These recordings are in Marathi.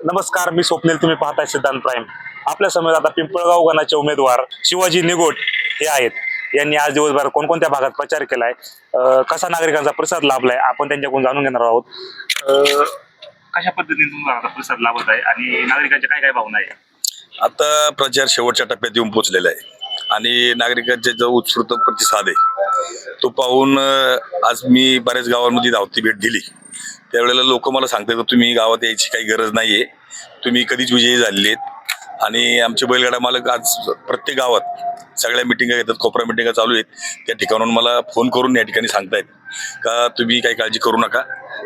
नमस्कार, मी स्वप्नील. तुम्ही पाहताय सिद्धांत प्राईम. आपल्या समोर आता पिंपळगाव गणाचे उमेदवार शिवाजी निगोट हे आहेत. यांनी आज दिवसभर कोणकोणत्या भागात प्रचार केलाय, कसा नागरिकांचा प्रतिसाद लाभलाय, आपण त्यांच्याकडून जाणून घेणार आहोत. कशा पद्धतीने तुम्हाला प्रतिसाद लाभत आहे आणि नागरिकांच्या काय काय भावना आहे? आता प्रचार शेवटच्या टप्प्यात येऊन पोहोचलेला आहे आणि नागरिकांचे जो उत्स्फूर्त प्रतिसाद आहे तो पाहून आज मी बऱ्याच गावांमध्ये धावती भेट दिली. त्यावेळेला लोक मला सांगतात की तुम्ही गावात यायची काही गरज नाहीये, तुम्ही कधीच विजयी झालेले आहेत. आणि आमचे बैलगाडा मालक आज प्रत्येक गावात सगळ्या मिटिंगा घेतात, कोपरा मिटिंगा चालू आहेत. त्या ठिकाणून मला फोन करून या ठिकाणी सांगतायत का तुम्ही काही काळजी करू नका,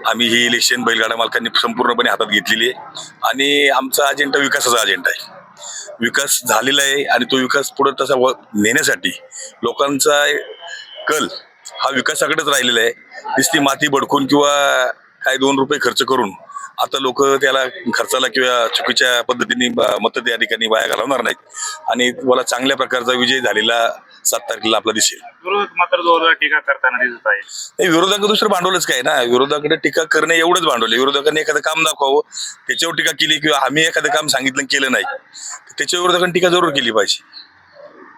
आम्ही ही इलेक्शन बैलगाडा मालकांनी संपूर्णपणे हातात घेतलेली आहे आणि आमचा अजेंडा विकासाचा अजेंडा आहे. विकास झालेला आहे आणि तो विकास पुढे तसा नेण्यासाठी लोकांचा कल हा विकासाकडेच राहिलेला आहे. नुसती माती बडकून किंवा काही 2 रुपये खर्च करून आता लोक त्याला खर्चाला किंवा चुकीच्या पद्धतीने मत त्या ठिकाणी वाया घालवणार नाहीत आणि मला चांगल्या प्रकारचा विजय झालेला 7 तारखेला आपला दिसेल. विरोधक मात्र जोरदार टीका करताना दिसत आहे. विरोधकांना दुसरं भांडवलच काय ना, विरोधाकडे टीका करणे एवढंच भांडवल. विरोधकांनी एखादं काम दाखवावं, त्याच्यावर टीका केली किंवा आम्ही एखादं काम सांगितलं केलं नाही, त्याच्या विरोधकांनी टीका जरूर केली पाहिजे.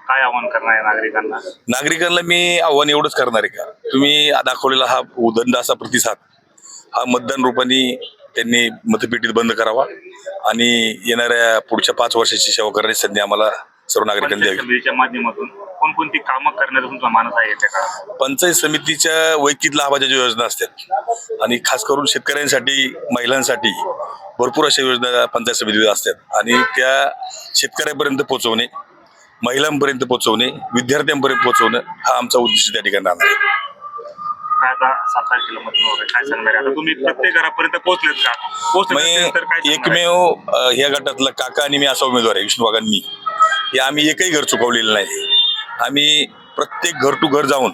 काय आव्हान करणार आहे नागरिकांना? नागरिकांना मी आव्हान एवढंच करणार आहे का, तुम्ही दाखवलेला हा उदंड असा प्रतिसाद हा मतदान रूपाने त्यांनी मतपेटीत बंद करावा आणि येणाऱ्या पुढच्या 5 वर्षाची सेवा करण्याची संधी आम्हाला सर्व नागरिकांनी द्यावी. माध्यमातून कोणकोणती कामं करण्याचा तुमचा मानस आहे त्या काळात? पंचायत समितीच्या वैयक्तिक लाभाच्या ज्या योजना असतात आणि खास करून शेतकऱ्यांसाठी, महिलांसाठी भरपूर अशा योजना पंचायत समितीत असतात आणि त्या शेतकऱ्यांपर्यंत पोहोचवणे, महिलांपर्यंत पोहोचवणे, विद्यार्थ्यांपर्यंत पोहोचवणं हा आमचा उद्देश त्या ठिकाणी राहणार आहे. आता 7 तारखेला मतदान वगैरे काय सांगणार आहे? आता तुम्ही प्रत्येक घरापर्यंत पोहोचलेत का? पोहोचले तर काय एकमेव ह्या गटातला काका आणि मी असा उमेदवार आहे, विष्णू वाघांनी. हे आम्ही एकही घर चुकवलेलं नाही. आम्ही प्रत्येक घर टू घर जाऊन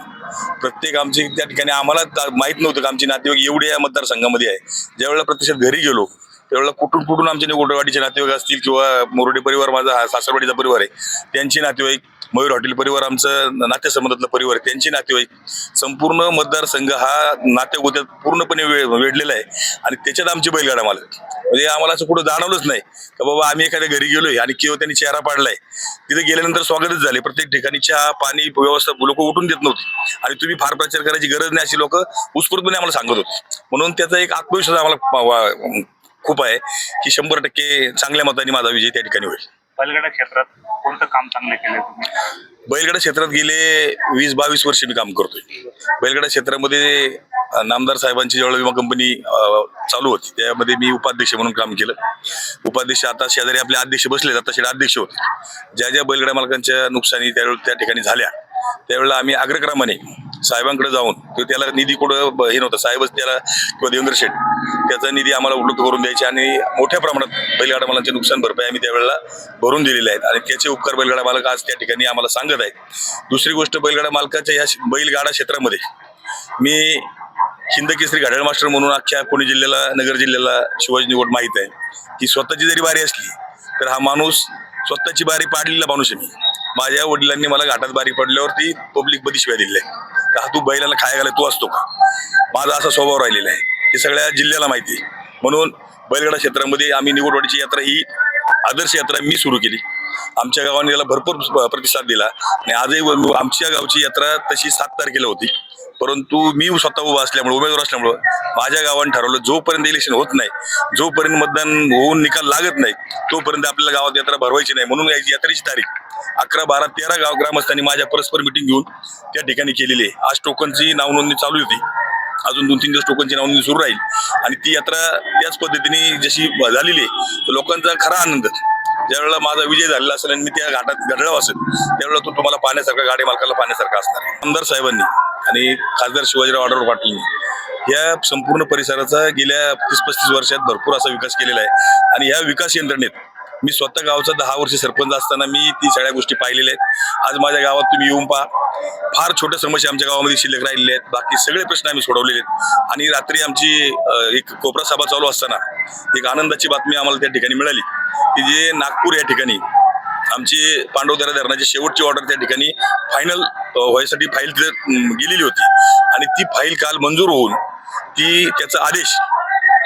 प्रत्येक आमची त्या ठिकाणी आम्हाला माहित नव्हतं की आमचे नातेवाईक एवढे या मतदारसंघामध्ये आहे. ज्यावेळेला प्रत्यक्षात घरी गेलो त्यावेळेला कुठून कुठून आमचे गोटवाडीचे नातेवाईक असतील किंवा मोरडे परिवार, माझा सासरवाडीचा परिवार आहे, त्यांचे नातेवाईक, मयूर हॉटेल परिवार आमचं नातेसंबंधातला परिवार आहे, त्यांचे नातेवाईक, संपूर्ण मतदारसंघ हा नातेगोत्यात पूर्णपणे वेढलेला आहे आणि त्याच्यात आमचे बैलगाडा मालक. म्हणजे आम्हाला असं कुठं जाणवलंच नाही का बाबा आम्ही एखाद्या घरी गेलोय आणि किंवा त्यांनी चेहरा पाडलाय. तिथे गेल्यानंतर स्वागतच झाले. प्रत्येक ठिकाणी चहा पाणी व्यवस्था लोक उठून देत नव्हती आणि तुम्ही फार प्रचार करायची गरज नाही अशी लोक उत्स्फूर्तपणे आम्हाला सांगत होते. म्हणून त्याचा एक आत्मविश्वास आम्हाला खूप आहे की 100% चांगल्या मताने माझा विजय त्या ठिकाणी होईल. बैलगाडा क्षेत्रात कोणतं काम चांगले केले तुम्ही? बैलगाडा क्षेत्रात गेले 20-22 वर्ष मी काम करतोय. बैलगाडा क्षेत्रामध्ये नामदार साहेबांची ज्यावेळेला विमा कंपनी चालू होती त्यामध्ये मी उपाध्यक्ष म्हणून काम केलं. उपाध्यक्ष आता शेजारी आपले अध्यक्ष बसले, आता शेजारी अध्यक्ष होते. ज्या ज्या बैलगाडा मालकांच्या नुकसानी त्यावेळेला त्या ठिकाणी झाल्या त्यावेळेला आम्ही अग्रक्रमाने साहेबांकडे जाऊन त्याला निधी कुठं हे नव्हतं, साहेबच त्याला किंवा देवेंद्र शेठ त्याचा निधी आम्हाला उपलब्ध करून द्यायचे आणि मोठ्या प्रमाणात बैलगाडा मालकांचे नुकसान भरपाई आम्ही त्यावेळेला भरून दिलेले आहेत आणि त्याचे उपकार बैलगाडा मालक आज त्या ठिकाणी आम्हाला सांगत आहेत. दुसरी गोष्ट, बैलगाडा मालकाच्या या बैलगाडा क्षेत्रामध्ये मी हिंदकेसरी घड्याळ मास्टर म्हणून अख्ख्या पुणे जिल्ह्याला, नगर जिल्ह्याला शिवाजी निगोट माहीत आहे की स्वतःची जरी बारी असली तर हा माणूस स्वतःची बारी पाडलेला माणूस आहे. माझ्या वडिलांनी मला घाटात बारी पडल्यावरती पब्लिक मध्ये शिवाय दिले का तू बैलाला खाया घालाय तू असतो का. माझा असा स्वभाव राहिलेला आहे, हे सगळ्या जिल्ह्याला माहिती आहे. म्हणून बैलगाडा क्षेत्रामध्ये आम्ही निगोटवाडीची यात्रा ही आदर्श यात्रा मी सुरू केली. आमच्या गावाने याला भरपूर प्रतिसाद दिला आणि आजही आमच्या गावची यात्रा तशी 7 तारखेला होती. परंतु मी स्वतः उभा असल्यामुळे, उमेदवार असल्यामुळे माझ्या गावाने ठरवलं जोपर्यंत इलेक्शन होत नाही, जोपर्यंत मतदान होऊन निकाल लागत नाही तोपर्यंत आपल्याला गावात यात्रा भरवायची नाही. म्हणून यात्रेची तारीख 11, 12, 13 गाव ग्रामस्थांनी माझ्या परस्पर मिटिंग घेऊन त्या ठिकाणी केलेली आहे. आज टोकनची नावनोंदणी चालू होती, अजून 2-3 दिवस टोकनची नावनोंदणी सुरू राहील आणि ती यात्रा त्याच पद्धतीने जशी झालेली आहे लोकांचा खरा आनंद ज्यावेळेला माझा विजय झालेला असेल आणि मी त्या घाटात घडलं असेल त्यावेळेला तो तुम्हाला पाहण्यासारखा, गाडी मालकाला पाहण्यासारखा असणार आहे. आमदार साहेबांनी आणि खासदार शिवाजीराव आढळराव पाटील या संपूर्ण परिसराचा गेल्या 30-35 वर्षात भरपूर असा विकास केलेला आहे आणि या विकास यंत्रणेत मी स्वतः गावचा 10 वर्ष सरपंच असताना मी ती सगळ्या गोष्टी पाहिलेल्या आहेत. आज माझ्या गावात तुम्ही येऊन पहा, फार छोट्या समस्या आमच्या गावामध्ये शिल्लक राहिलेल्या आहेत, बाकी सगळे प्रश्न आम्ही सोडवलेले आहेत. आणि रात्री आमची एक कोपरा सभा चालू असताना एक आनंदाची बातमी आम्हाला त्या ठिकाणी मिळाली की जे नागपूर या ठिकाणी आमची पांडवदरा धरणाची शेवटची ऑर्डर त्या ठिकाणी फायनल व्हायसाठी फाईल गेलेली होती आणि ती फाईल काल मंजूर होऊन त्याचा आदेश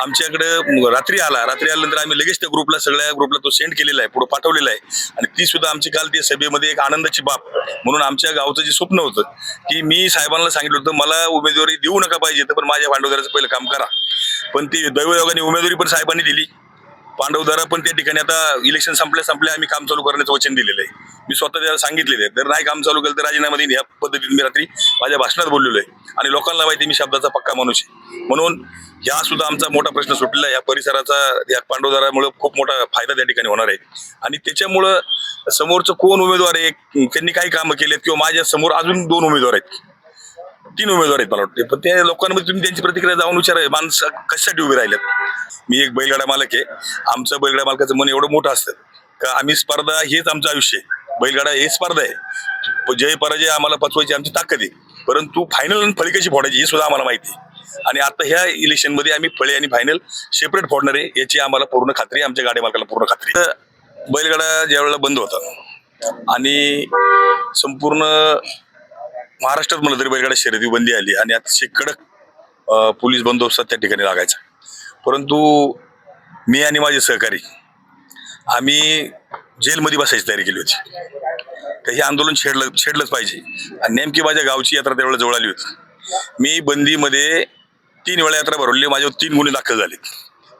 आमच्याकडे रात्री आल्यानंतर आम्ही लगेच त्या ग्रुपला सगळ्या ग्रुपला तो सेंड केलेला आहे, पुढे पाठवलेला आहे. आणि ती सुद्धा आमची काल त्या सभेमध्ये एक आनंदाची बाब म्हणून आमच्या गावचं जे स्वप्न होतं की मी साहेबांना सांगितलं होतं मला उमेदवारी देऊ नका पाहिजे तर पण माझ्या भांडवलदाराचं पहिलं काम करा. पण ती दैवयोगाने उमेदवारी पण साहेबांनी दिली. पांडवदारा पण त्या ठिकाणी आता इलेक्शन संपल्या आम्ही काम चालू करण्याचं वचन दिलेलं आहे. मी स्वतः त्याला सांगितलेलं आहे, जर नाही काम चालू केलं तर राजीनामा देईन. या पद्धतीने मी रात्री माझ्या भाषणात बोललेलो आहे आणि लोकांना माहिती मी शब्दाचा पक्का माणूस आहे. म्हणून या सुद्धा आमचा मोठा प्रश्न सुटलेला आहे. या परिसराचा या पांडवदारामुळे खूप मोठा फायदा त्या ठिकाणी होणार आहे. आणि त्याच्यामुळं समोरचं कोण उमेदवार आहे, त्यांनी काही कामं केलेत किंवा माझ्या समोर अजून 2 उमेदवार आहेत, 3 उमेदवार आहेत मला वाटते. पण त्या लोकांमध्ये तुम्ही त्यांची प्रतिक्रिया जाऊन विचारा, माणसं कशासाठी उभे राहिलेत. मी एक बैलगाडा मालक आहे. आमचं बैलगाडा मालकाचं मन एवढं मोठं असतं का आम्ही स्पर्धा हेच आमचं आयुष्य आहे. बैलगाडा हे स्पर्धा आहे. जय पराजय आम्हाला पचवायची आमची ताकद आहे, परंतु फायनल आणि फळी कशी फोडायची हे सुद्धा आम्हाला माहिती आहे. आणि आता ह्या इलेक्शनमध्ये आम्ही फळे आणि फायनल सेपरेट फोडणार आहे याची आम्हाला पूर्ण खात्री आहे, आमच्या गाडी मालकाला पूर्ण खात्री आहे. बैलगाडा ज्या वेळेला बंद होता आणि संपूर्ण महाराष्ट्रात म्हणलं तरी बैलगाडा शर्यती बंदी आली आणि अतिशय कडक पोलीस बंदोबस्त त्या ठिकाणी लागायचा. परंतु मी आणि माझे सहकारी आम्ही जेलमध्ये बसायची तयारी केली होती. तर हे आंदोलन छेडलंच पाहिजे. आणि नेमकी माझ्या गावची यात्रा त्यावेळेला जवळ आली होती. मी बंदीमध्ये 3 वेळा यात्रा भरवली. माझ्यावर 3 गुन्हे दाखल झाले,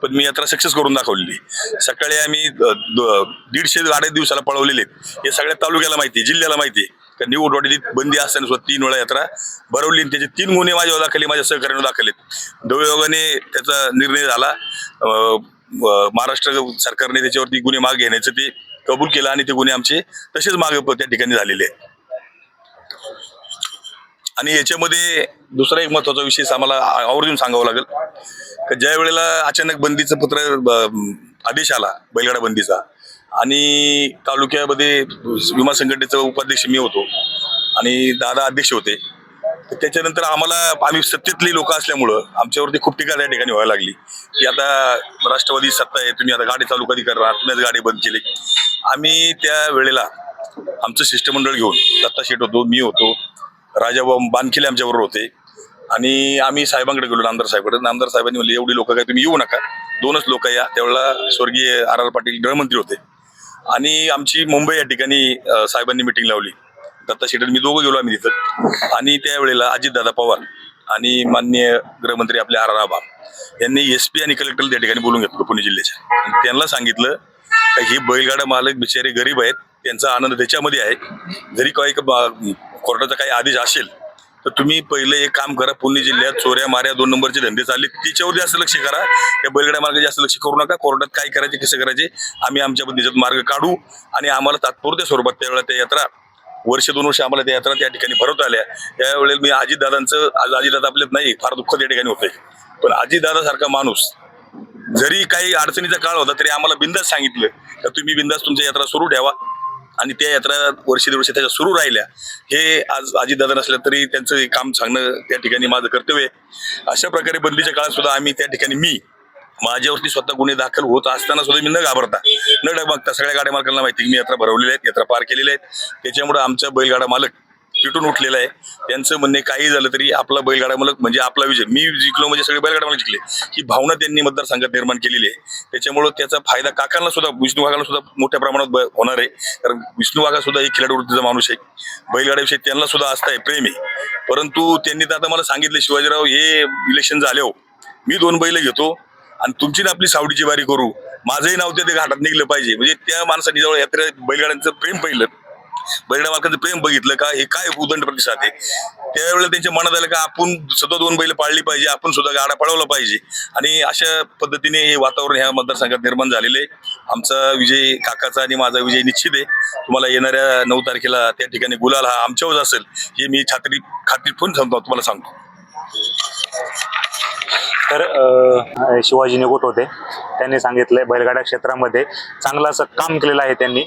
पण मी यात्रा सक्सेस करून दाखवलेली. सकाळी आम्ही 150 गाड्या दिवसाला पळवलेले आहेत. हे सगळ्या तालुक्याला माहिती आहे, जिल्ह्याला माहिती आहे. कारण निवडवाडी बंदी असताना सुद्धा 3 वेळा यात्रा भरवली आणि त्याचे 3 गुन्हे माझ्यावर दाखले, माझ्या सहकार्याने दाखलेत. दैवयोगाने त्याचा निर्णय झाला. महाराष्ट्र सरकारने त्याच्यावरती गुन्हे मागे घेण्याचं ते कबूल केलं आणि ते गुन्हे आमचे तसेच मागे त्या ठिकाणी झालेले आहेत. आणि याच्यामध्ये दुसरा एक महत्वाचा विषय आम्हाला आवर्जून सांगावं लागेल की ज्या वेळेला अचानक बंदीचं पत्र आदेश आला बैलगाडा बंदीचा आणि तालुक्यामध्ये विमा संघटनेचा उपाध्यक्ष मी होतो आणि दादा अध्यक्ष होते. तर त्याच्यानंतर आम्ही सत्तेतली लोक असल्यामुळं आमच्यावरती खूप टीका त्या ठिकाणी व्हायला लागली की आता राष्ट्रवादी सत्ता आहे, तुम्ही आता गाडी चालू कधी करणार, तुम्हीच गाडी बंद केली. आम्ही त्या वेळेला आमचं शिष्टमंडळ घेऊन दत्ता शेठ होतो, मी होतो, राजाभाऊ बानखिले आमच्याबरोबर होते आणि आम्ही साहेबांकडे गेलो, नामदार साहेबांकडे. नामदार साहेबांनी म्हणले एवढी लोक काय तुम्ही येऊ नका, 2च लोक या. त्यावेळेला स्वर्गीय RR पाटील गृहमंत्री होते आणि आमची मुंबई या ठिकाणी साहेबांनी मिटिंग लावली. दत्ता शेठ मी दोघं गेलो आम्ही तिथं. आणि त्यावेळेला अजितदादा पवार आणि माननीय गृहमंत्री आपले RR आबा यांनी SP आणि कलेक्टर त्या ठिकाणी बोलून घेतलं पुणे जिल्ह्याच्या. आणि त्यांना सांगितलं की हे बैलगाडा मालक बिचारे गरीब आहेत, त्यांचा आनंद त्याच्यामध्ये आहे. जरी काही कोर्टाचा काही आदेश असेल तर तुम्ही पहिले एक काम करा, पुणे जिल्ह्यात चोऱ्या माऱ्या 2 नंबरचे धंदे चालले त्याच्यावर जास्त लक्ष करा. त्या बैलगाड्या मार्गात जास्त लक्ष करू नका. कोर्टात काय करायचे कसं करायचे आम्ही आमच्या पद्धतीचा मार्ग काढू. आणि आम्हाला तात्पुरत्या स्वरूपात त्यावेळेला त्या यात्रा 1-2 वर्ष आम्हाला त्या यात्रा त्या ठिकाणी भरवता आल्या. त्यावेळेला मी अजितदादांचं, आज अजितदादा आपल्यात नाही, फार दुःख त्या ठिकाणी होतंय. पण अजितदादासारखा माणूस जरी काही अडचणीचा काळ होता तरी आम्हाला बिंदास सांगितलं तर तुम्ही बिंदास तुमच्या यात्रा सुरू ठेवा. आणि त्या यात्रा 1-1.5 वर्ष त्याच्या सुरू राहिल्या. हे आज अजितदादा नसल्या तरी त्यांचं काम सांगणं त्या ठिकाणी माझं कर्तव्य आहे. अशा प्रकारे बंदीच्या काळात सुद्धा आम्ही त्या ठिकाणी माझ्यावरती स्वतः गुन्हे दाखल होत असताना सुद्धा मी न घाबरता न डगमगता सगळ्या गाड्या मालकांना माहिती मी यात्रा भरवलेल्या आहेत, यात्रा पार केलेल्या आहेत. त्याच्यामुळे आमचा बैलगाडा मालक पिटून उठलेला आहे. त्यांचं म्हणणे काही झालं तरी आपला बैलगाडा मालक म्हणजे आपला विजय. मी जिंकलो म्हणजे सगळे बैलगाडा मालक जिंकले, ही भावना त्यांनी मतदारसंघात निर्माण केलेली आहे. त्याच्यामुळे त्याचा फायदा काकांना सुद्धा, विष्णू काकांना सुद्धा मोठ्या प्रमाणात होणार आहे. कारण विष्णू काका सुद्धा एक खिलाडी वृत्तीचा माणूस आहे. बैलगाड्याविषयी त्यांना सुद्धा आस्था प्रेम आहे. परंतु त्यांनी तर आता मला सांगितलं, शिवाजीराव हे इलेक्शन झाले मी 2 बैल घेतो आणि तुमची ना आपली सावडीची बारी करू, माझंही नाव ते घाटात निघलं पाहिजे. म्हणजे त्या माणसाने जवळ यात्रा बैलगाड्यांचं प्रेम पाहिलं, बैलगाडा मालकांचं प्रेम बघितलं का हे काय उदंड प्रतिसाद आहे. त्यावेळेला त्यांच्या मनात आलं का आपण सुद्धा 2 बैल पाळली पाहिजे, आपण सुद्धा गाडा पळवला पाहिजे. आणि अशा पद्धतीने हे वातावरण ह्या मतदारसंघात निर्माण झालेलं आहे. आमचा विजय काकाचा आणि माझा विजय निश्चित आहे. तुम्हाला येणाऱ्या 9 तारखेला त्या ठिकाणी गुलाल हा आमच्यावर असेल हे मी खात्री ठेवून तुम्हाला सांगतो. तर शिवाजी निगोट होते, त्यांनी सांगितलंय बैलगाडा क्षेत्रामध्ये चांगलं असं काम केलेलं आहे त्यांनी.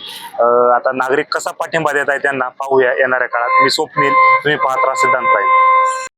आता नागरिक कसा पाठिंबा देत आहे त्यांना पाहूया येणाऱ्या काळात. मी स्वप्नील, तुम्ही पाहत राहा सिद्धांत प्राईम.